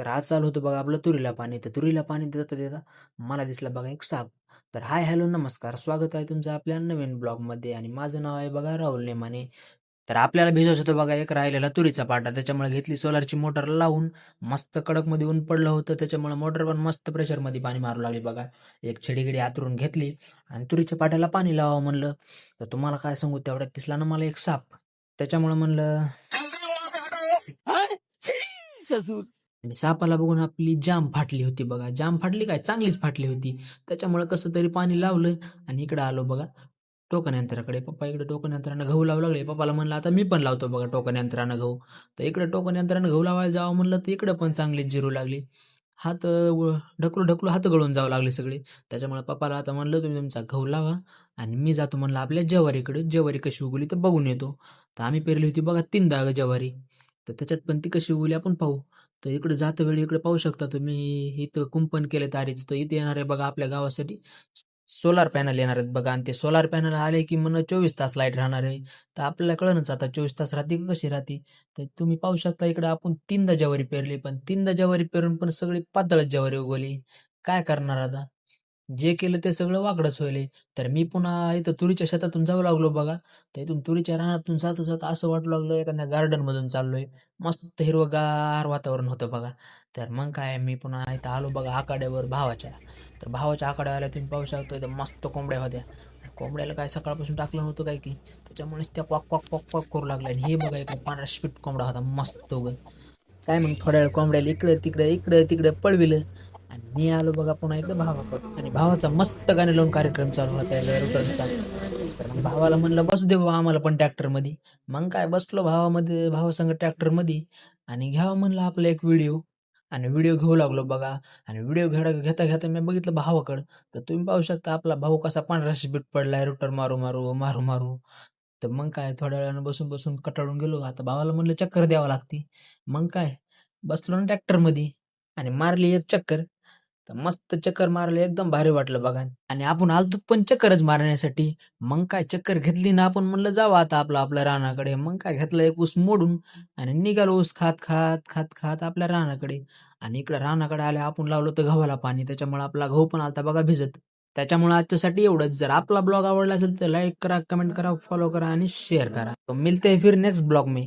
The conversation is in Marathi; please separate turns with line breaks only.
तर आज चालू होतं बघा आपलं तुरीला पाणी. तर तुरीला पाणी देता मला दिसला बघा एक साप. तर हाय, हॅलो, नमस्कार. स्वागत आहे तुमचं आपल्या नवीन ब्लॉगमध्ये आणि माझं नाव आहे बघा राहुल नेमाने. तर आपल्याला भिजवायचं होतं बघा एक राहिलेला तुरीचा पाटा. त्याच्यामुळे घेतली सोलारची मोटर लावून. मस्त कडकमध्ये ऊन पडलं होतं. त्याच्यामुळे मोटर पण मस्त प्रेशरमध्ये पाणी मारू लागली बघा. एक छडीगिडी आतरून घेतली आणि तुरीच्या पाट्याला पाणी लावावं म्हणलं. तर तुम्हाला काय सांगू, तेवढ्यात दिसला ना मला एक साप. त्याच्यामुळे म्हणलं आणि सापाला बघून आपली जाम फाटली होती बघा. जाम फाटली काय, चांगलीच फाटली होती. त्याच्यामुळे कसं तरी पाणी लावलं आणि इकडं आलो बघा टोकन यंत्राकडे. पप्पा इकडे टोकन यंत्रानं गहू लावू लागले. पप्पाला म्हणलं आता मी पण लावतो बघा टोकन यंत्रानं गहू. तर इकडे टोकन यंत्रानं गहू लावायला जावं म्हणलं तर इकडं पण चांगलीच जिरू लागली. हात ढकलू ढकलू हात गळून जावं लागले सगळे. त्याच्यामुळे पप्पाला आता म्हणलं तुम्ही तुमचा गहू लावा आणि मी जातो म्हणलं आपल्या ज्वारीकडे. ज्वारी कशी उगवली तर बघून येतो. तर आम्ही पेरली होती बघा 3 ज्वारी. तर त्याच्यात पण ती कशी उगवली आपण पाहू. तर इकडे जाता वेळी इकडे पाहू शकता तुम्ही, इथं कुंपण केलं तारीचं. तर इथे येणार आहे बघा आपल्या गावासाठी सोलार पॅनल येणार आहेत बघा. आणि ते सोलार पॅनल आले की म्हणून 24 तास लाईट राहणार आहे. तर आपल्याला कळणच आता 24 तास राहते की कशी राहते. तर तुम्ही पाहू शकता इकडे आपण 3दा ज्वारी पेरली, पण 3दा ज्वारी पेरून पण सगळी पातळच ज्वारी उगवली. काय करणार आता, जे केलं ते सगळं वाकडंच होईल. तर मी पुन्हा इथं तुरीच्या शेतातून जाऊ लागलो बघा. तर इथून तुरीच्या रानातून जाता जाता असं वाटू लागलं एखाद्या गार्डन मधून चाललोय. मस्त हिरवगार वातावरण होतं बघा. तर मग काय मी पुन्हा इथं आलो बघा आखाड्यावर भावाच्या. तर भावाच्या आखाड्याला तुम्ही पाहू शकता इथं मस्त कोंबड्या होत्या. कोंबड्याला काय सकाळपासून टाकलं नव्हतं काय की, त्याच्यामुळेच त्या क्वाक क्वाक क्वाक क्वाक करू लागल्या. आणि हे बघा एक पांढरा स्पीट कोंबडा होता मस्त उगत. काय मग थोड्या वेळ कोंबड्याला इकडे पळविलं आणि मी आलो बघा पुन्हा एकदा भावाकडं. आणि भावाचा मस्त गाणे लावून कार्यक्रम चालू होता रुटरचा. तर मग भावाला म्हणलं बसू दे बाबा आम्हाला पण ट्रॅक्टर मध्ये. मग काय बसलो भावासंग ट्रॅक्टर मध्ये आणि घ्यावं म्हणलं आपला एक व्हिडिओ. आणि व्हिडिओ घेऊ लागलो बघा. आणि व्हिडिओ घेता घेता मी बघितलं भावाकडं. तर तुम्ही पाहू शकता आपला भाऊ कसा पांढरा शिपीट पडलाय रुटर मारू मारू मारू मारू. तर मग काय थोड्या वेळानं बसून बसून कटाळून गेलो. आता भावाला म्हणलं चक्कर द्यावं लागते. मग काय बसलो ना ट्रॅक्टर मध्ये आणि मारली एक चक्कर. तर मस्त चक्कर मारली, एकदम भारी वाटलं बघा. आणि आपण आलतो पण चक्करच मारण्यासाठी. मग काय चक्कर घेतली ना आपण, म्हणलं जावं आता आपल्या रानाकडे. मग काय घेतलं एक ऊस मोडून आणि निघालो ऊस खात खात खात खात आपल्या रानाकडे. आणि इकडे रानाकडे आले आपण लावलं होतं गव्हाला पाणी. त्याच्यामुळे आपला गहू पण आलता बघा भिजत. त्याच्यामुळे आजच्यासाठी एवढंच. जर आपला ब्लॉग आवडला असेल तर लाईक करा, कमेंट करा, फॉलो करा आणि शेअर करा. तो मिलते हैं फिर नेक्स्ट ब्लॉग में.